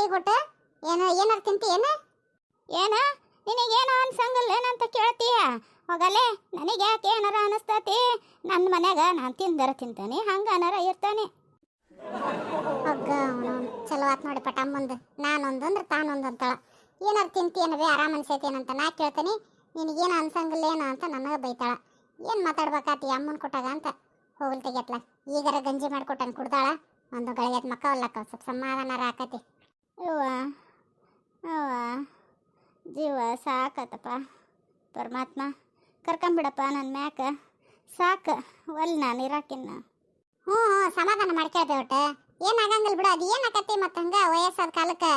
ಈಗ ಒಟ್ಟು ಏನಾರು ತಿಂತಿ ಏನ ನಿನಗೇನು ಅನ್ಸಂಗಿಲ್ಲ ಏನಂತ ಕೇಳ್ತೀಯ? ಹೋಗಲೇ, ನನಗೆ ಯಾಕೆ ಏನಾರ ಅನಿಸ್ತತಿ? ನನ್ನ ಮನ್ಯಾಗ ನಾನು ತಿಂದರ ತಿಂತಾನೆ, ಹಂಗನಾರ ಇರ್ತಾನೆ. ಹಗ್ಗ ಚಲೋ ಆತ್ ನೋಡಿ ಪಟ ಮುಂದೆ. ನಾನೊಂದು ಅಂದ್ರೆ ತಾನೊಂದು ಅಂತಾಳ. ಏನಾರು ತಿಂತೀನವೇ, ಆರಾಮ್ ಅನ್ಸೈತೇನಂತ ನಾ ಕೇಳ್ತಾನೆ, ನಿನಗೇನು ಅನ್ಸಂಗಿಲ್ಲ ಏನೋ ಅಂತ ನನಗೆ ಬೈತಾಳ. ಏನು ಮಾತಾಡ್ಬೇಕಾತಿ ಅಮ್ಮನ ಕೊಟ್ಟಾಗ ಅಂತ. ಹೋಗ್ಲಿ ತೆಗಿಯತ್ಲ, ಈಗಾರ ಗಂಜಿ ಮಾಡ್ಕೊಟ್ಟನ್ ಕುಡ್ದಾಳ, ಒಂದು ಗಳಿಗೆ ಮಕ್ಕ ಹೊಲ್ಲಕ್ಕ ಸ್ವಲ್ಪ ಸಮಾಧಾನ ಆಕತಿ. ಅವ್ವ ಅವ್ವ ಜೀವ ಸಾಕತ್ತಪ್ಪ. ಪರಮಾತ್ಮ ಕರ್ಕೊಂಬಿಡಪ್ಪ ನನ್ನ ಮ್ಯಾಕ, ಸಾಕು ಒಲ್ ನಾನು ಇರಾಕಿನ್ನ. ಹ್ಞೂ ಸಮಾಧಾನ ಮಾಡ್ಕೇಳ್ದೆ ಒಟ್ಟು ಏನಾಗಂಗಿಲ್ಲ ಬಿಡು. ಅದು ಏನಾಕತಿ ಮತ್ತು ಹಂಗೆ ವಯಸ್ಸಾದ ಕಾಲಕ್ಕೆ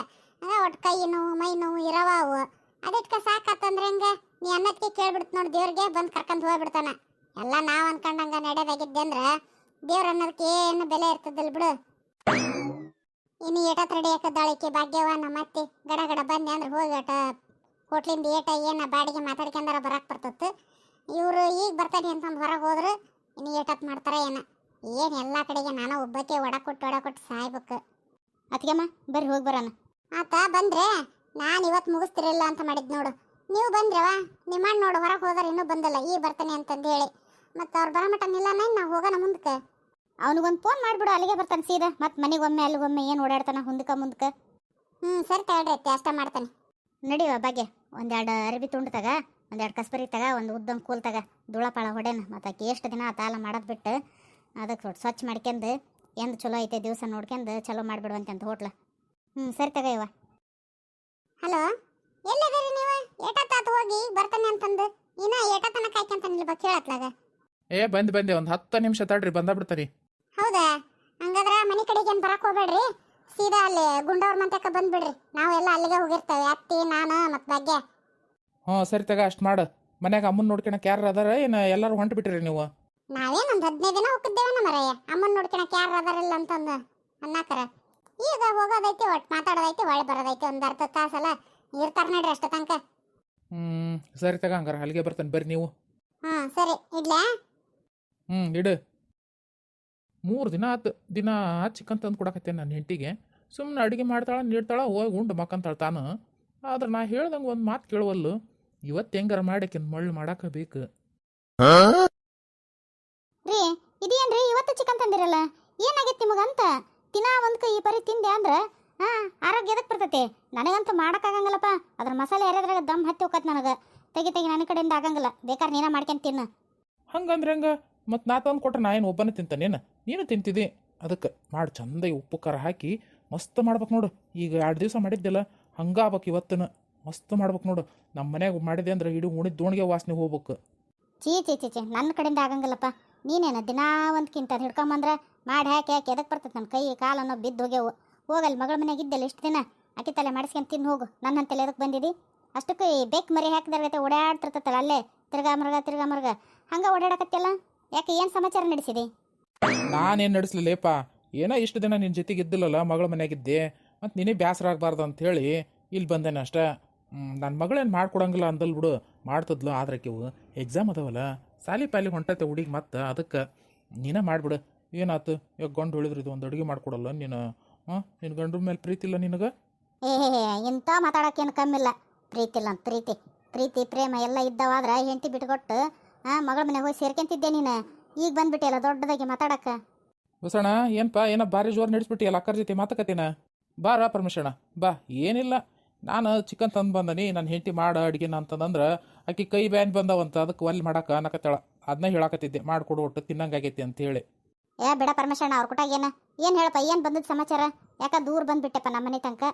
ಒಟ್ಟು ಕೈ ನೋವು ಮೈ ನೋವು ಇರವ ಅವು. ಅದಕ್ಕೆ ಸಾಕತ್ತಂದ್ರೆ ಹಂಗೆ ನೀ ಅನ್ನದಕ್ಕೆ ಕೇಳ್ಬಿಡ್ತು ನೋಡಿ, ದೇವ್ರಿಗೆ ಬಂದು ಕರ್ಕೊಂಡು ಹೋಗ್ಬಿಡ್ತಾನೆ. ಎಲ್ಲ ನಾವು ಅನ್ಕೊಂಡಂಗೆ ನಡೆಯೋದಾಗಿದ್ದೆ ಅಂದ್ರೆ ದೇವ್ರ ಅನ್ನೋದಕ್ಕೆ ಏನು ಬೆಲೆ ಇರ್ತದಿಲ್ಲ ಬಿಡು. ಇನ್ನು ಏಟತ್ ರೆಡಿ ಹಾಕದ್ದಾಳಿಕೆ ಭಾಗ್ಯವ ನಮ್ಮ ಅತ್ತೆ ಗಡ ಗಡ ಬಂದೆ ಅಂದ್ರೆ ಹೋಗಿ ಅಟ ಹೋಟ್ಲಿಂದ ಏಟ ಏನು ಬಾಡಿಗೆ ಮಾತಾಡ್ಕೊಂಡಾರ ಬರಕ್ಕೆ ಬರ್ತತ್ತು. ಇವರು ಈಗ ಬರ್ತಾನೆ ಅಂತಂದು ಹೊರಗೆ ಹೋದ್ರೆ ಇನ್ನು ಏಟತ್ ಮಾಡ್ತಾರೆ ಏನು ಎಲ್ಲ ಕಡೆಗೆ ನಾನು ಒಬ್ಬಕ್ಕೆ ಒಡಕೊಟ್ಟು ಸಾಯ್ಬೇಕು. ಅದಕ್ಕೆಮ್ಮ ಬರ್ರಿ ಹೋಗಿ ಬರೋಣ. ಆತ ಬಂದ್ರೆ ನಾನು ಇವತ್ತು ಮುಗಿಸ್ತಿರಲಿಲ್ಲ ಅಂತ ಮಾಡಿದ್ ನೋಡು. ನೀವು ಬಂದ್ರವ ನಿಮ್ಮ ನೋಡು ಹೊರಗೆ ಹೋದ್ರೆ ಇನ್ನೂ ಬಂದಲ್ಲ, ಈಗ ಬರ್ತಾನೆ ಅಂತಂದು ಹೇಳಿ. ಮತ್ತು ಅವ್ರು ಬರೋಮಟ ನಿಲ್ಲನ ನಾವು ಹೋಗೋಣ ಮುಂದಕ್ಕೆ. ಅವನಿಗೊಂದು ಫೋನ್ ಮಾಡಿಬಿಡು, ಅಲ್ಲಿಗೆ ಬರ್ತಾನೆ ಸೀದಾ. ಮತ್ತು ಮನೆಗೊಮ್ಮೆ ಅಲ್ಲಿಗೊಮ್ಮೆ ಏನು ಓಡಾಡ್ತಾನೆ ಮುಂದಕ್ಕೆ. ಸರಿ ತಗೊಳ್ರಿ ಅತ್ತೆ, ಅಷ್ಟ ಮಾಡ್ತಾನೆ. ನಡಿವ ಭಾಗ್ಯ, ಒಂದೆರಡು ಅರಿಬಿ ತುಂಡು ತಗ, ಒಂದೆರಡು ಕಸ್ಬರಿ ತಗ, ಒಂದು ಉದ್ದಂ ಕೂಲ್ ತಗ, ಧೂಳಪಾಳ ಹೊಡೆನ. ಮತ್ತು ಆಕೆ ಎಷ್ಟು ದಿನ ತಾಲ ಮಾಡೋದು ಬಿಟ್ಟು ಅದಕ್ಕೆ ಸ್ವಚ್ಛ ಮಾಡ್ಕೊಂಡು ಎಂದು ಚಲೋ ಐತೆ ದಿವಸ ನೋಡ್ಕೊಂಡು ಚಲೋ ಮಾಡಿಬಿಡುವಂತೆ ಹೋಟ್ಲ. ಸರಿ ತಗ ಇವ. ಹಲೋ, ಎಲ್ಲಿದ್ದೀರಿ ನೀವು? ಏಟತ್ತಾತು ಹೋಗಿ ಬರ್ತಾನೆ ಅಂತಂದು ಇನ್ನ ಏಟತನ ಕಾಯ್ಕೊಂತಾನಿಲ್ಲ ಬಾ ಕೇಳತ್ಲಾಗ. ಬಂದೆ ಒಂದು 10 ನಿಮಿಷ ತಡ್ರಿ, ಬಂದಾಬಿಡ್ತಾನೆ. ಹೌದಾ? ಹಂಗಾದ್ರೆ ಮನೆ ಕಡೆಗೆ ಏನು ಬರಕ್ಕೆ ಹೋಗ್ಬೇಡ್ರಿ, ಸೀದಾ ಅಲ್ಲಿ ಗುಂಡವ್ರ ಮಂತಕ್ಕೆ ಬಂದ್ಬಿಡ್ರಿ. ನಾವೆಲ್ಲ ಅಲ್ಲಿಗೆ ಹೋಗಿರ್ತೇವೆ, ಅತ್ತಿ ನಾನು ಮತ್ತು ಭಾಗ್ಯ. ಸರಿ ತಗ, ಅಷ್ಟು ಮಾಡು. ಮನ್ಯಾಗ ಅಮ್ಮನ ನೋಡ್ಕೊಳಕ್ಕೆ ಯಾರು ಅದಾರ ಏನು? ಎಲ್ಲರೂ ಹೊಂಟು ಬಿಟ್ಟಿರಿ ನೀವು? ನಾವೇನೊಂದು 15 ದಿನ ಹೋಗಿದ್ದೇವನ ಮರಯ್ಯ, ಅಮ್ಮನ ನೋಡ್ಕೊಳಕ್ಕೆ ಯಾರು ಅದಾರಿಲ್ಲ ಅಂತಂದು ಅನ್ನಕರ. ಈಗ ಹೋಗೋದೈತಿ, ಒಟ್ಟು ಮಾತಾಡೋದೈತಿ, ಒಳ್ಳೆ ಬರೋದೈತಿ. ಒಂದು ಅರ್ಧ ತಾಸಲ್ಲ ಇರ್ತಾರೆ ನೋಡ್ರಿ ಅಷ್ಟು ತನಕ. ಸರಿ ತಗ, ಹಂಗಾರ ಅಲ್ಲಿಗೆ ಬರ್ತಾನೆ ಬರ್ರಿ ನೀವು. ಸರಿ ಇಡ್ಲಾ? ಇಡು. 3 ದಿನ ಆತು ದಿನ ಚಿಕನ್ ತಂದು ಕೊಡಕತ್ತೇನೆ ನನ್ನ ಹೆಂಡತಿಗೆ. ಸುಮ್ಮನೆ ಅಡುಗೆ ಮಾಡ್ತಾಳ ನೀಡ್ತಾಳ, ಹೋಗಿ ಉಂಡು ಮಕ್ಕಂತಾಳ ತಾನು. ಆದ್ರೆ ನಾ ಹೇಳ್ದಂಗೆ ಒಂದು ಮಾತು ಕೇಳುವಲ್ಲು. ಇವತ್ತು ಹೆಂಗಾರ ಮಾಡಕ್ಕಿನ್ ಮಳ್ಳು ಮಾಡಾಕ ಬೇಕು. ರೀ ಇದೇನ್ರಿ ಇವತ್ತು ಚಿಕನ್ ತಂದಿರಲ್ಲ, ಏನಾಗೈತಿ ನಿಮಗಂತ? ದಿನ ಒಂದು ಕೈ ಪರಿ ತಿಂದೆ ಅಂದ್ರೆ ಆರೋಗ್ಯ ಎದಕ್ಕೆ ಬರ್ತೈತಿ? ನನಗಂತೂ ಮಾಡೋಕ್ಕಾಗಂಗಿಲ್ಲಪ್ಪ. ಅದ್ರ ಮಸಾಲೆ ಯಾರ್ಯಾದ್ರಾಗ ದಮ್ ಹತ್ತಿ ಹೋಗತ್ ನನಗೆ. ತೆಗಿ ನನ್ನ ಕಡೆಯಿಂದ ಆಗಂಗಿಲ್ಲ, ಬೇಕಾದ್ರೆ ನೀನ ಮಾಡ್ಕೊಂಡು ತಿನ್ನು. ಹಂಗಂದ್ರೆ ಹಂಗೆ ಮತ್ತು ನಾ ತಂದು ಕೊಟ್ರೆ ನಾ ಏನು ಒಬ್ಬನೇ ತಿಂತಾನೇನು? ನೀನು ತಿಂತಿದ್ದಿ. ಅದಕ್ಕೆ ಮಾಡಿ ಚಂದಾಗಿ ಉಪ್ಪು ಖಾರ ಹಾಕಿ ಮಸ್ತ್ ಮಾಡ್ಬೇಕು ನೋಡು. ಈಗ 2 ದಿವಸ ಮಾಡಿದ್ದೆಲ್ಲ ಹಂಗೆ ಆಗ್ಬೇಕು. ಇವತ್ತನ ಮಸ್ತ್ ಮಾಡ್ಬೇಕು ನೋಡು. ನಮ್ಮ ಮನ್ಯಾಗ ಮಾಡಿದೆ ಅಂದ್ರೆ ಇಡೀ ಉಣಿದ ದೋಣಿಗೆ ವಾಸನೆ ಹೋಗ್ಬೇಕು. ಚೀ ನನ್ನ ಕಡೆಯಿಂದ ಆಗಂಗಿಲ್ಲಪ್ಪ. ನೀನೇನು ದಿನ ಒಂದ್ಕಿಂತ ಹಿಡ್ಕೊಂಬಂದ್ರೆ ಮಾಡಿ ಹಾಕಿ ಎದಕ್ಕೆ ಬರ್ತದೆ? ನನ್ನ ಕೈ ಕಾಲನ್ನೋ ಬಿದ್ದು ಹೋಗ್ಯವು. ಹೋಗಲ್ಲಿ ಮಗಳ ಮನೆಯಾಗ ಇದ್ದಲ್ಲ ಇಷ್ಟು ದಿನ, ಅಕ್ಕಿ ತಲೆ ಮಾಡಿಸ್ಕೊಂಡು ತಿನ್ನು ಹೋಗು. ನನ್ನ ಅಂತಲ್ಲಿ ಎದಕ್ಕೆ ಬಂದಿದ್ದಿ? ಅಷ್ಟಕ್ಕೆ ಬೇಕು ಮರಿ ಹಾಕಿದಾಗೈತೆ ಓಡಾಡ್ತಿರ್ತಲ್ಲ ಅಲ್ಲೇ ತಿರ್ಗಾ ಮರ್ಗ ಹಂಗೆ ಓಡಾಡಕತ್ತಿಲ್ಲ. ಯಾಕೆ ಏನು ಸಮಾಚಾರ ನಡೆಸಿದೆ? ನಾನೇನು ನಡೆಸ್ಲಿಲ್ಲಪ್ಪ. ಏನೋ ಇಷ್ಟು ದಿನ ನಿನ್ನ ಜೊತೆಗೆ ಇದ್ದಿಲ್ಲಲ್ಲ, ಮಗಳ ಮನೆಯಾಗಿದ್ದೆ. ಮತ್ತು ನೀನೇ ಬೇಸರ ಆಗಬಾರ್ದು ಅಂಥೇಳಿ ಇಲ್ಲಿ ಬಂದೇನೆ ಅಷ್ಟೇ. ನನ್ನ ಮಗಳೇನು ಮಾಡ್ಕೊಡಂಗಿಲ್ಲ ಅಂದಲ್ ಬಿಡು, ಮಾಡ್ತದ್ಲು. ಆದ್ರೆ ಆಕೆವು ಎಕ್ಸಾಮ್ ಅದಾವಲ್ಲ, ಸಾಲಿ ಪಾಲಿ ಹೊಂಟೈತೆ ಹುಡುಗಿ. ಮತ್ತು ಅದಕ್ಕೆ ನೀನೇ ಮಾಡಿಬಿಡು. ಏನಾಯ್ತು? ಈಗ ಗಂಡು ಹೇಳಿದ್ರು ಇದು ಒಂದು ಅಡುಗೆ ಮಾಡ್ಕೊಡಲ್ಲ ನೀನು? ನಿನ್ನ ಗಂಡ್ರ ಮೇಲೆ ಪ್ರೀತಿ ಇಲ್ಲ ನಿನಗೆ? ಇಂಥ ಮಾತಾಡೋಕ್ಕೇನು ಕಮ್ಮಿಲ್ಲ. ಪ್ರೀತಿ ಇಲ್ಲ ಅಂತ ಪ್ರೀತಿ ಪ್ರೇಮ ಎಲ್ಲ ಇದ್ದವಾದ್ರೆ ಹೆಂಡತಿ ಬಿಟ್ಕೊಟ್ಟು ಮಗಳ ಮನೆಗೆ ಹೋಗಿ ಸೇರ್ಕೊಂತಿದ್ದೆ ನೀನು. ಈಗ ಬಂದ್ಬಿಟ್ಟಿಯಲ್ಲ ದೊಡ್ಡದಾಗಿ ಮಾತಾಡಕ್ಕೆ. ಬಸಣ್ಣ ಏನಪ್ಪ, ಏನೋ ಭಾರಿ ಜೋರು ನಡೆಸ್ಬಿಟ್ಟಿಯಲ್ಲ ಅಕ್ಕರ ಜೊತೆ ಮಾತುಕತೆನ? ಬಾರ ಪರಮೇಶಣ್ಣ ಬಾ. ಏನಿಲ್ಲ, ನಾನು ಚಿಕನ್ ತಂದು ಬಂದನಿ, ನನ್ನ ಹೆಂಡತಿ ಮಾಡ ಅಡುಗೆನ ಅಂತಂದ್ರೆ ಆಕೆ ಕೈ ಬ್ಯಾನ್ ಬಂದವಂತ, ಅದಕ್ಕೆ ಒಲ್ಲಿ ಮಾಡಕ್ಕೆ ಅನ್ನಕತ್ತಾಳ. ಅದನ್ನ ಹೇಳಕತ್ತಿದ್ದೆ, ಮಾಡಿಕೊಡು ಒಟ್ಟು ತಿನ್ನಂಗಾಗೈತಿ ಅಂತೇಳಿ. ಬಿಡ ಪರಮೇಶಣ್ಣ, ಅವ್ರ ಕುಟಾಗ ಏನು ಹೇಳಪ್ಪ, ಏನು ಬಂದದ್ದು ಸಮಾಚಾರ? ಯಾಕೆ ದೂರ ಬಂದ್ಬಿಟ್ಟೆಪ್ಪ ನಮ್ಮ ಮನೆ ತನಕ?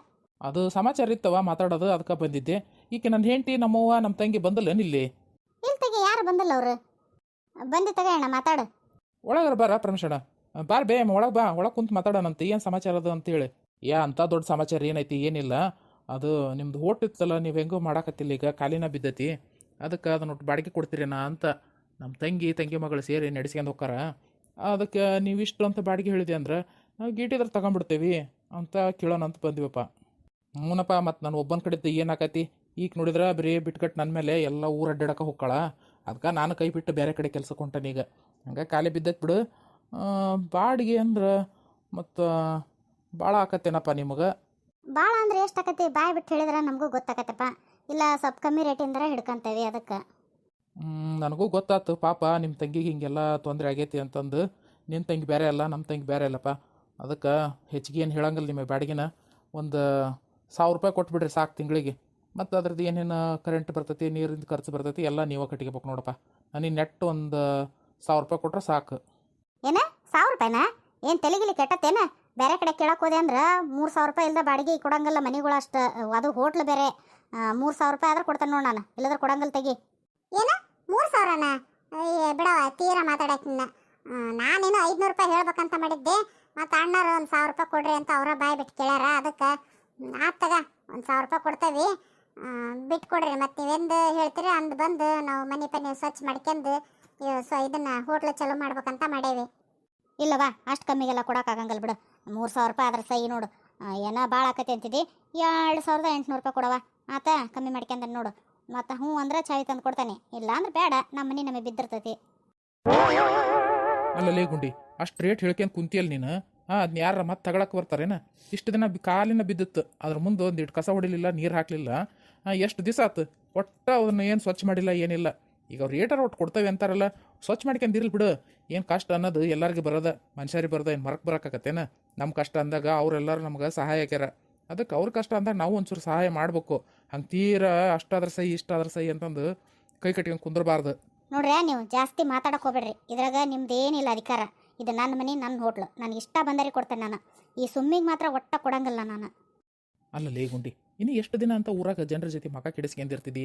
ಅದು ಸಮಾಚಾರ ಇತ್ತವ ಮಾತಾಡೋದು, ಅದಕ್ಕೆ ಬಂದಿದ್ದೆ. ಈಕೆ ನನ್ನ ಹೆಂಡತಿ ನಮ್ಮವ್ವ ನಮ್ಮ ತಂಗಿ ಬಂದಲ್ಲೇನಿಲ್ಲಿ? ಇಲ್ಲಿ ತೆಗೆ, ಯಾರು ಬಂದಲ್ಲ ಅವರು? ಬಂದು ತಗೋಣ ಮಾತಾಡು. ಒಳಗಾರ ಬಾರ ಪರಮೇಶಣ್ಣ, ಬಾರ್ ಬೇ ಒಳಗೆ ಬಾ, ಒಳಗೆ ಕುಂತು ಮಾತಾಡೋಣಂತ. ಏನು ಸಮಾಚಾರ ಅದು ಅಂತೇಳಿ. ಅಂಥ ದೊಡ್ಡ ಸಮಾಚಾರ ಏನೈತಿ? ಏನಿಲ್ಲ. ಅದು ನಿಮ್ದು ಹೋಟ್ ಇತ್ತಲ್ಲ, ನೀವು ಹೆಂಗೋ ಮಾಡಾಕತ್ತಿಲ್ಲ, ಈಗ ಕಾಲಿನ ಬಿದ್ದತಿ. ಅದಕ್ಕೆ ಅದನ್ನ ಬಾಡಿಗೆ ಕೊಡ್ತೀರೇನಾ ಅಂತ ನಮ್ಮ ತಂಗಿ ಮಗಳು ಸೇರಿ ನಡೆಸ್ಕೊಂಡು ಹೋಗ್ತಾರ. ಅದಕ್ಕೆ ನೀವಿಷ್ಟು ಅಂತ ಬಾಡಿಗೆ ಹೇಳಿದೆ ಅಂದ್ರೆ ನಾವು ಗೀಟಿದ್ರೆ ತಗೊಂಡ್ಬಿಡ್ತೇವೆ ಅಂತ ಕೇಳೋಣ ಅಂತ ಬಂದಿವಪ್ಪ. ಹ್ಞೂನಪ್ಪ, ಮತ್ತು ನಾನು ಒಬ್ಬನ ಕಡೆದ್ದು ಏನಾಕತಿ? ಈಗ ನೋಡಿದ್ರೆ ಬರೀ ಬಿಟ್ಕಟ್ಟು ನನ್ನ ಮೇಲೆ ಎಲ್ಲ ಊರು ಅಡ್ಡಾಡಕ್ಕೆ ಹೋಗ್ಕಳ. ಅದಕ್ಕೆ ನಾನು ಕೈ ಬಿಟ್ಟು ಬೇರೆ ಕಡೆ ಕೆಲ್ಸಕ್ಕೆ ಹೊಂಟಾನೀಗ. ಹಂಗೆ ಖಾಲಿ ಬಿದ್ದೈತೆ ಬಿಡು. ಬಾಡಿಗೆ ಅಂದ್ರೆ ಮತ್ತು ಭಾಳ ಆಕತ್ತೇನಪ್ಪ ನಿಮಗೆ? ಭಾಳ ಅಂದ್ರೆ ಎಷ್ಟು ಆಕತಿ ಬಾಯ್ ಬಿಟ್ಟು ಹೇಳಿದ್ರೆ ನಮಗೂ ಗೊತ್ತಾಕತ್ತಪ್ಪ. ಇಲ್ಲ ಸ್ವಲ್ಪ ಕಮ್ಮಿ ರೇಟಿಂದರ ಹಿಡ್ಕೊಂತೇವೆ ಅದಕ್ಕೆ. ನನಗೂ ಗೊತ್ತಾಯ್ತು ಪಾಪ ನಿಮ್ಮ ತಂಗಿಗೆ ಹಿಂಗೆಲ್ಲ ತೊಂದರೆ ಆಗೈತಿ ಅಂತಂದು. ನಿನ್ನ ತಂಗಿ ಬೇರೆ ಅಲ್ಲ, ನಮ್ಮ ತಂಗಿ ಬೇರೆ ಅಲ್ಲಪ್ಪ. ಅದಕ್ಕೆ ಹೆಚ್ಚಿಗೆ ಏನು ಹೇಳಂಗಿಲ್ಲ ನಿಮಗೆ ಬಾಡಿಗೆನ. ಒಂದು 1000 ರೂಪಾಯಿ ಕೊಟ್ಬಿಡ್ರಿ ಸಾಕು ತಿಂಗಳಿಗೆ. ಮತ್ತು ಅದ್ರದ್ದು ಏನೇನು ಕರೆಂಟ್ ಬರ್ತೈತಿ, ನೀರಿನ ಖರ್ಚು ಬರ್ತೈತಿ ಎಲ್ಲ ನೀವೇ ಕಟ್ಕೋಬೇಕು ನೋಡಪ್ಪ. ನನಗೆ ನೆಟ್ ಒಂದು 1000 ರೂಪಾಯಿ ಕೊಟ್ರೆ ಸಾಕು. ಏನ 1000 ರೂಪಾಯಿನ? ಏನು ತೆಲಿಗಿಲಿ ಕೆಟ್ಟತ್ತೇನ? ಬೇರೆ ಕಡೆ ಕೇಳಕ್ಕೆ ಹೋದೆ ಅಂದ್ರೆ 3000 ರೂಪಾಯಿ ಇಲ್ಲದ ಬಾಡಿಗೆ ಕೊಡಂಗಿಲ್ಲ ಮನೆಗಳು ಅಷ್ಟು. ಅದು ಹೋಟ್ಲು ಬೇರೆ. 3000 ರೂಪಾಯಿ ಆದ್ರೆ ಕೊಡ್ತೇನೆ ನೋಡಿ ನಾನು, ಇಲ್ಲದ್ರೆ ಕೊಡಂಗಿಲ್ಲ ತೆಗಿ. ಏನು 3000ನ? ಬಿಡವ ತೀರ ಮಾತಾಡಕ್ಕೆ ನಿನ್ನ. ನಾನೇನು 500 ರೂಪಾಯಿ ಹೇಳ್ಬೇಕಂತ ಮಾಡಿದ್ದೆ. ಮತ್ತು ಅಣ್ಣರು ಒಂದು 1000 ರೂಪಾಯಿ ಕೊಡ್ರಿ ಅಂತ ಅವರ ಬಾಯ್ ಬಿಟ್ಟು ಕೇಳ್ಯಾರ. ಅದಕ್ಕೆ ಆತಗ ಒಂದು 1000 ರೂಪಾಯಿ ಕೊಡ್ತೇವೆ, ಬಿಟ್ಟು ಕೊಡ್ರಿ. ಮತ್ತು ನೀವೆಂದು ಹೇಳ್ತೀರಿ ಅಂದು ಬಂದು ನಾವು ಮನೆ ಪನಿ ಸ್ವಚ್ಛ ಮಾಡ್ಕೊಂಡು ಇದನ್ನು ಹೋಟ್ಲು ಚಲೋ ಮಾಡ್ಬೇಕಂತ ಮಾಡೇವಿ. ಇಲ್ಲವಾ ಅಷ್ಟು ಕಮ್ಮಿಗೆಲ್ಲ ಕೊಡೋಕ್ಕಾಗಂಗಿಲ್ಲ ಬಿಡು. 3000 ರೂಪಾಯಿ ಆದ್ರೆ ಸೈ ನೋಡು. ಏನೋ ಭಾಳ ಆಕತಿ ಅಂತಿದ್ದಿ, 2800 ರೂಪಾಯಿ ಕೊಡವ. ಆತ ಕಮ್ಮಿ ಮಾಡ್ಕೊಂಡ ನೋಡು. ಮತ್ತು ಹ್ಞೂ ಅಂದ್ರೆ ಚಾವಿ ತಂದು ಕೊಡ್ತಾನೆ, ಇಲ್ಲ ಅಂದ್ರೆ ಬೇಡ, ನಮ್ಮ ಮನೆ ನಮಗೆ ಬಿದ್ದಿರ್ತೈತಿ. ಅಲ್ಲಲ್ಲೇ ಗುಂಡಿ, ಅಷ್ಟು ರೇಟ್ ಹೇಳ್ಕೊಂಡು ಕುಂತಿಯಲ್ಲ ನೀನು. ಅದನ್ನ ಯಾರ ಮತ್ತೆ ತಗೊಳಕ್ಕೆ ಬರ್ತಾರೇನ? ಇಷ್ಟು ದಿನ ಕಾಲಿನ ಬಿದ್ದಿತ್ತು, ಅದ್ರ ಮುಂದೆ ಒಂದು ಇಟ್ಟು ಕಸ ಹೊಡಿಲಿಲ್ಲ, ನೀರು ಹಾಕಲಿಲ್ಲ. ಎಷ್ಟು ದಿವಸ ಆಯ್ತು ಒಟ್ಟು ಅದನ್ನು ಏನು ಸ್ವಚ್ಛ ಮಾಡಿಲ್ಲ, ಏನಿಲ್ಲ. ಈಗ ಅವ್ರು ರೇಟರ್ ಒಟ್ಟು ಕೊಡ್ತೇವೆ ಅಂತಾರಲ್ಲ, ಸ್ವಚ್ಛ ಮಾಡ್ಕೊಂಡಿರಲಿ ಬಿಡು. ಏನು ಕಷ್ಟ ಅನ್ನೋದು ಎಲ್ಲರಿಗೆ ಬರೋದ, ಮನುಷ್ಯರಿಗೆ ಬರೋದ. ಏನು ಮರಕ್ಕೆ ಬರೋಕ್ಕಾಗತ್ತೇನ? ನಮ್ಮ ಕಷ್ಟ ಅಂದಾಗ ಅವರೆಲ್ಲರೂ ನಮ್ಗೆ ಸಹಾಯ ಆಗ್ಯಾರ. ಅದಕ್ಕೆ ಅವ್ರ ಕಷ್ಟ ಅಂದಾಗ ನಾವು ಒಂಚೂರು ಸಹಾಯ ಮಾಡಬೇಕು. ಹಂಗೆ ತೀರ ಅಷ್ಟಾದ್ರ ಸೈ ಇಷ್ಟಾದ್ರ ಸೈ ಅಂತಂದು ಕೈ ಕಟ್ಕೊಂಡು ಕುಂದ್ರಬಾರ್ದು. ನೋಡ್ರಿ, ನೀವು ಜಾಸ್ತಿ ಮಾತಾಡಕ್ಕೆ ಹೋಗ್ಬೇಡ್ರಿ. ಇದ್ರಾಗ ನಿಮ್ದು ಏನಿಲ್ಲ ಅಧಿಕಾರ. ಇದು ನನ್ನ ಮನೆ, ನನ್ನ ಹೋಟ್ಲು, ನನಗೆ ಇಷ್ಟ ಬಂದರೆ ಕೊಡ್ತೇನೆ ನಾನು. ಈ ಸುಮ್ಮಿಗೆ ಮಾತ್ರ ಒಟ್ಟ ಕೊಡಂಗಿಲ್ಲ ನಾನು. ಅಲ್ಲಲ್ಲೇ ಗುಂಡಿ, ಇನ್ನು ಎಷ್ಟು ದಿನ ಅಂತ ಊರಾಗ ಜನರ ಜೊತೆ ಮಗ ಕೆಡಿಸ್ಕೊಂಡಿರ್ತಿದ್ದಿ?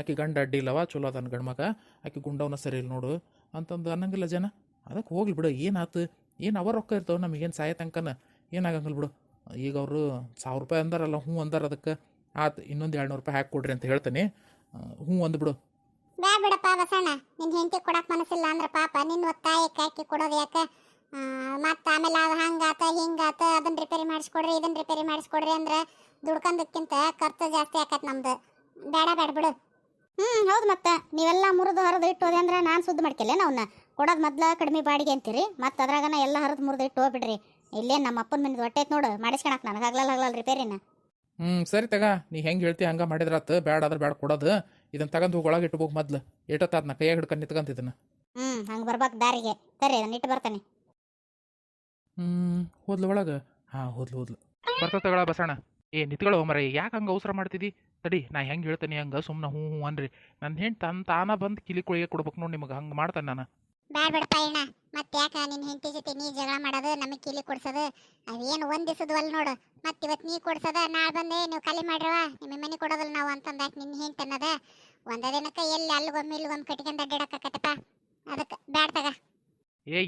ಆಕೆ ಗಂಡ ಅಡ್ಡಿ ಇಲ್ಲವ, ಚಲೋ ಅದನ್ನ ಗಂಡು ಮಗ, ಆಕೆ ಗುಂಡವನ ಸರಿ ಇಲ್ಲ ನೋಡು ಅಂತಂದು ಅನ್ನಂಗಿಲ್ಲ ಜನ. ಅದಕ್ಕೆ ಹೋಗ್ಲಿ ಬಿಡು, ಏನಾಯ್ತು? ಏನು ಅವ್ರ ರೊಕ್ಕ ಇರ್ತಾವೆ, ನಮಗೇನು ಸಾಯ ತನಕನ ಏನಾಗಂಗಿಲ್ಲ ಬಿಡು. ಈಗ ಅವರು 1000 ರೂಪಾಯಿ ಅಂದಾರಲ್ಲ, ಹ್ಞೂ ಅಂದಾರ. ಅದಕ್ಕೆ ಆತು, ಇನ್ನೊಂದು 200 ರೂಪಾಯಿ ಹಾಕಿ ಕೊಡ್ರಿ ಅಂತ ಹೇಳ್ತೇನೆ. ಹ್ಞೂ ಅಂದ್ಬಿಡು. ಬ್ಯಾ ಬಿಡಪ್ಪ ಬಸಣ್ಣ, ನಿನ್ನ ಹೆಂಡತಿ ಕೊಡಕ್ಕೆ ಮನಸ್ಸಿಲ್ಲ ಅಂದ್ರೆ ಪಾಪ ನಿನ್ನ ಒತ್ತಾಯಕ್ಕೆ ಹಾಕಿ ಕೊಡೋದು ಯಾಕೆ? ಮತ್ತು ಆಮೇಲೆ ಅದು ಹಂಗಾತ ಹಿಂಗಾತ, ಅದನ್ನು ರಿಪೇರಿ ಮಾಡಿಸ್ಕೊಡ್ರಿ ಇದನ್ನು ರಿಪೇರಿ ಮಾಡಿಸ್ಕೊಡ್ರಿ ಅಂದ್ರೆ ದುಡ್ಕೊಂಡಕ್ಕಿಂತ ಖರ್ಚು ಜಾಸ್ತಿ ಆಕತ್ ನಮ್ದು. ಬೇಡ ಬೇಡ ಬಿಡು. ಹೌದು. ಮತ್ತೆ ನೀವೆಲ್ಲ ಮುರಿದು ಹರಿದು ಇಟ್ಟೋದೆ ಅಂದ್ರೆ ನಾನು ಸುದ್ದಿ ಮಾಡ್ಕೆಲ್ಲ ನಾವನ್ನ ಕೊಡೋದು ಮೊದ್ಲು ಕಡಿಮೆ ಬಾಡಿಗೆ ಅಂತೀರಿ. ಮತ್ತು ಅದ್ರಾಗನ ಎಲ್ಲ ಹರಿದು ಮುರಿದು ಇಟ್ಟು ಹೋಗ್ಬಿಡ್ರಿ. ಇಲ್ಲೇ ನಮ್ಮ ಅಪ್ಪನ ಮನೆದು ಹೊಟ್ಟೆ ನೋಡು, ಮಾಡಿಸ್ಕೊಳಕ್ಕೆ ನನಗೆ ಆಗ್ಲಲ್ಲ ರಿಪೇರಿನ. ಸರಿ ತಗ, ನೀ ಹೆಂಗೆ ಹೇಳ್ತಿ ಹಂಗೆ ಮಾಡಿದ್ರಾತು. ಬೇಡ ಆದ್ರೆ ಬೇಡ ಕೊಡೋದು. ಇದನ್ನು ತಗೊಂಡು ಹೋಗಿ ಒಳಗೆ ಇಟ್ಬೇಕು ಮೊದ್ಲು. ಏಟತ್ತಾದ ನಾ ಕೈಯಾಗ ಹಿಡ್ಕೊಂಡು ನಿಂತ್ಕೊಂತಿದ್ದನ್ನು. ಹಂಗೆ ಬರ್ಬೇಕು ದಾರಿಗೆ. ಸರಿ, ಅದನ್ನ ಇಟ್ಟು ಬರ್ತಾನೆ. ಹೋದ್ಲು ಒಳಗೆ? ಹೋದ್ಲು. ಬರ್ತಗಳ ಬಸಣ್ಣ. ನಿತ್ಕೊಳ್ಳೋ ಮರ, ಯಾಕೆ ಹಂಗೆ ಅವಸರ ಮಾಡ್ತಿದ್ದಿ? ತಡಿ, ನಾ ಹೆಂಗೆ ಹೇಳ್ತೀನಿ ಹಂಗೆ ಸುಮ್ಮನೆ ಹ್ಞೂ ಹ್ಞೂ ಅನ್ರಿ. ನನ್ನ ಹೆಂಡ್ತಿ ತಾನ ಬಂದು ಕಿಲಿ ಕೊಳಿಗೆ ಕೊಡ್ಬೇಕು ನೋಡಿ ನಿಮಗೆ. ಹಂಗೆ ಮಾಡ್ತಾನೆ ನಾನು. ಬ್ಯಾಡ ಬಿಡಪ್ಪ ಅಣ್ಣ, ಮತ್ತೆ ಯಾಕೆ ನಿನ್ನ ಹೆಂಡತಿ ಜೊತೆ ನೀ ಜಗಳ ಮಾಡೋದು, ನಮಗೆ ಕಿಲಿ ಕೊಡ್ಸೋದು? ಅವೇನು ಒಂದು ದಿವಸದವಲ್ಲ ನೋಡು. ಮತ್ತೆ ಇವತ್ತು ನೀ ಕೊಡ್ಸೋದ, ನಾಳೆ ಬಂದೆ ನೀವು ಖಾಲಿ ಮಾಡ್ರವ, ನಿಮ್ಮ ಮನೆ ಕೊಡೋದಲ್ಲ ನಾವು ಅಂತಂದು ಯಾಕೆ ನಿನ್ನ ಹೆಂಡ್ತಿ ಅನ್ನೋದ? ಒಂದೇ ದಿನಕ್ಕೆ ಎಲ್ಲಿ ಅಲ್ಲಿಗೊಮ್ಮೆ ಇಲ್ಲಿಗೊಮ್ಮೆ ಕಟ್ಕೊಂಡು ಅಡ್ಡಾಡಕತ್ತಪ್ಪ. ಅದಕ್ಕೆ ಬ್ಯಾಡ ತಗ.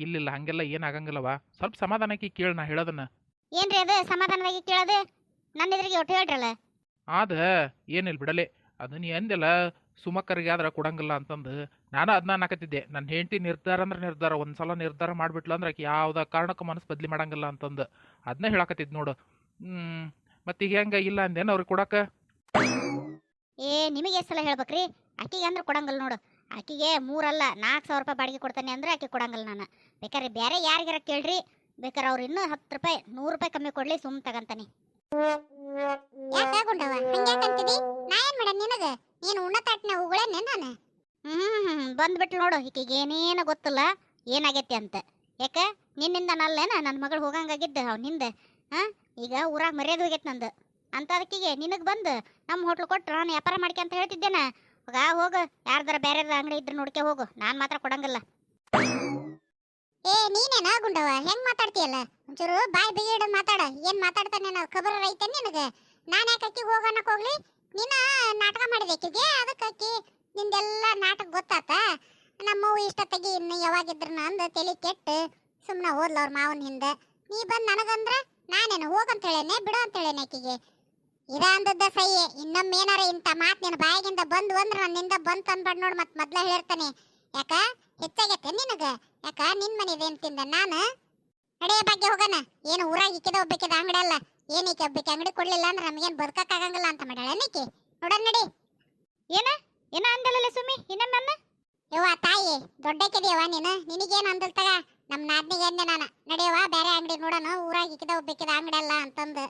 ಇಲ್ಲ ಹಂಗೆಲ್ಲ ಏನಾಗಂಗಿಲ್ಲವ. ಸ್ವಲ್ಪ ಸಮಾಧಾನಕ್ಕೆ ಕೇಳಿ ನಾ ಹೇಳೋದನ್ನ. ಏನ್ರಿ ಅದು ಸಮಾಧಾನವಾಗಿ ಕೇಳೋದು? ನನ್ನ ಎದುರಿಗೆ ಒಟ್ಟು ಹೇಳ್ರಲ್ಲ. ಏನಿಲ್ಲ ಬಿಡಲೆ. ಅದು ನೀ ಅಂದೆಲ್ಲ ಸುಮಕ್ಕರಿಗೆ ಆದ್ರೆ ಕೊಡಂಗಿಲ್ಲ ಅಂತಂದು ನಾನು ಅದನ್ನ ನಾಕತ್ತಿದ್ದೆ. ನನ್ನ ಹೆಂಡತಿ ನಿರ್ಧಾರ ಅಂದ್ರೆ ನಿರ್ಧಾರ, ಒಂದ್ಸಲ ನಿರ್ಧಾರ ಮಾಡಿಬಿಟ್ಲು ಅಂದ್ರೆ ಆಕೆ ಯಾವುದೇ ಕಾರಣಕ್ಕೂ ಮನಸ್ಸು ಬದಲಿ ಮಾಡಂಗಿಲ್ಲ ಅಂತಂದು ಅದನ್ನೇ ಹೇಳಕತ್ತಿದ್ ನೋಡು. ಮತ್ತೀಗ ಹೆಂಗೆ ಇಲ್ಲ ಅಂದೇನು ಅವ್ರಿಗೆ ಕೊಡಕ್ಕೆ? ನಿಮಗೆ ಎಷ್ಟು ಸಲ ಹೇಳ್ಬೇಕ್ರಿ? ಆಕಿಗೆ ಅಂದ್ರೆ ಕೊಡಂಗಿಲ್ಲ ನೋಡು. ಆಕಿಗೆ 3 ಅಲ್ಲ 4000 ರೂಪಾಯಿ ಬಾಡಿಗೆ ಕೊಡ್ತಾನೆ ಅಂದ್ರೆ ಆಕೆ ಕೊಡಂಗಿಲ್ಲ ನಾನು. ಬೇಕಾದ್ರೆ ಬೇರೆ ಯಾರಿಗಾರ ಕೇಳ್ರಿ, ಬೇಕಾದ್ರೆ ಅವ್ರು ಇನ್ನೂ 10 ರೂಪಾಯಿ 100 ರೂಪಾಯಿ ಕಮ್ಮಿ ಕೊಡ್ಲಿ, ಸುಮ್ ತಗಂತಾನೆ. ಯಾಕಾಗುಂಡವ ಹಂಗ್ಯಾಕಂತಿದಿ? ನಾ ಏನ್ ಮಾಡ ನಿನಗ? ನೀನು ಉಣ್ಣತಾಟ್ನ ಉಗುಳೇನೆ ನಾನು. ಬಂದ್ಬಿಟ್ಲು ನೋಡು. ಈಕಿಗೆ ಏನೇನು ಗೊತ್ತಿಲ್ಲ ಏನಾಗೈತಿ ಅಂತ. ಯಾಕೆ ನಿನ್ನಿಂದ ನಲ್ಲೇನ ನನ್ನ ಮಗಳು ಹೋಗಂಗಾಗಿದ್ದ ಅವನಿಂದ. ಈಗ ಊರಾಗ ಮರ್ಯಾದೆ ಹೋಗೈತೆ ನಂದು ಅಂತ. ಅದಕ್ಕಿಗೆ ನಿನಗೆ ಬಂದು ನಮ್ಮ ಹೋಟ್ಲು ಕೊಟ್ಟು ನಾನು ವ್ಯಾಪಾರ ಮಾಡ್ಕೆ ಅಂತ ಹೇಳ್ತಿದ್ದೇನೆ. ಹೋಗು, ಯಾರ್ದಾರ ಬೇರೆ ಅಂಗಡಿ ಇದ್ರೆ ನೋಡ್ಕೆ ಹೋಗು, ನಾನು ಮಾತ್ರ ಕೊಡಂಗಿಲ್ಲ. ನೀನೇನ ಗುಂಡವ ಹೆಂಗ್ ಮಾತಾಡ್ತೀಯಲ್ಲ? ಒಂಚೂರು ಬಾಯ್ ಬಿಗಿಡ ಮಾತಾಡ. ಏನ್ ಮಾತಾಡ್ತಾನೆ ನಾವು ಖಬರ್ ಐತೆ ನಿನಗೆ? ನಾನು ಯಾಕೆ ಅಕ್ಕಿಗೆ ಹೋಗೋಣಕ್ಕೆ ಹೋಗ್ಲಿ? ನೀನು ನಾಟಕ ಮಾಡಿದೆ ಅಕ್ಕಿಗೆ, ಅದಕ್ಕೆ ಅಕ್ಕಿ ನಿಂದೆಲ್ಲ ನಾಟಕ ಗೊತ್ತಾತ. ನಮ್ಮವ್ವ ಇಷ್ಟೊತ್ತಿಗೆ ಇನ್ನು ಯಾವಾಗಿದ್ರು ಅಂದು ತಲೆ ಕೆಟ್ಟು ಸುಮ್ಮನೆ ಹೋದ್ಲ ಅವ್ರ ಮಾವನ ಹಿಂದೆ. ನೀ ಬಂದು ನನಗಂದ್ರೆ ನಾನೇನು ಹೋಗಂತ ಹೇಳೇನೆ ಬಿಡು ಅಂತ ಹೇಳೇನೆ ಅಕ್ಕಿಗೆ. ಇದ ಅಂದದ್ದ ಸಹಿ. ಇನ್ನೊಮ್ಮೆ ಏನಾರ ಇಂಥ ಮಾತು ನಿನ್ನ ಬಾಯಿಗಿಂದ ಬಂದು ಅಂದ್ರೆ ನನ್ನಿಂದ ಬಂತು ಅನ್ಬಾರ್ದು ನೋಡು. ಮತ್ತೆ ಮೊದ್ಲ ಹೇಳಿರ್ತಾನೆ. ಯಾಕ ಹೆಚ್ಚಾಗೈತೆ ನಿನಗೆ? ಯಾಕ ನಿನ್ ಮನೆದೇನು ತಿಂದ ನಾನು? ನಡೆಯ ಬಗ್ಗೆ ಹೋಗೋಣ. ಏನು ಊರಾಗ ಇಕ್ಕಿದ ಒಬ್ಬಕ್ಕಿದ ಅಂಗಡಿ ಅಲ್ಲ. ಏನಕ್ಕೆ ಒಬ್ಬಕ್ಕೆ ಅಂಗಡಿ ಕೊಡ್ಲಿಲ್ಲ ಅಂದ್ರೆ ನಮಗೇನು ಬದುಕಕ್ಕಾಗಂಗಿಲ್ಲ ಅಂತ ಮಾಡ್ಯಾಳ ಏನಕ್ಕೆ? ನೋಡೋಣ ನಡಿ. ಏನ ಅಂದಲ್ಲ ಸುಮ್ಮಿ ಇನ್ನೊಮ್ಮೆ? ಯವ್ವ ತಾಯಿ ದೊಡ್ಡಕ್ಕಿದೆಯವ ನೀನು, ನಿನಗೇನು ಅಂದಲ್ ತಗ. ನಮ್ಮ ನಾದ್ನಿಗೆ ಅಂದೆ ನಾನು. ನಡೆಯವ ಬೇರೆ ಅಂಗಡಿ ನೋಡೋಣ, ಊರಾಗ ಇಕ್ಕಿದ ಒಬ್ಬಕ್ಕಿದ ಅಂಗಡಿ ಅಲ್ಲ ಅಂತಂದು.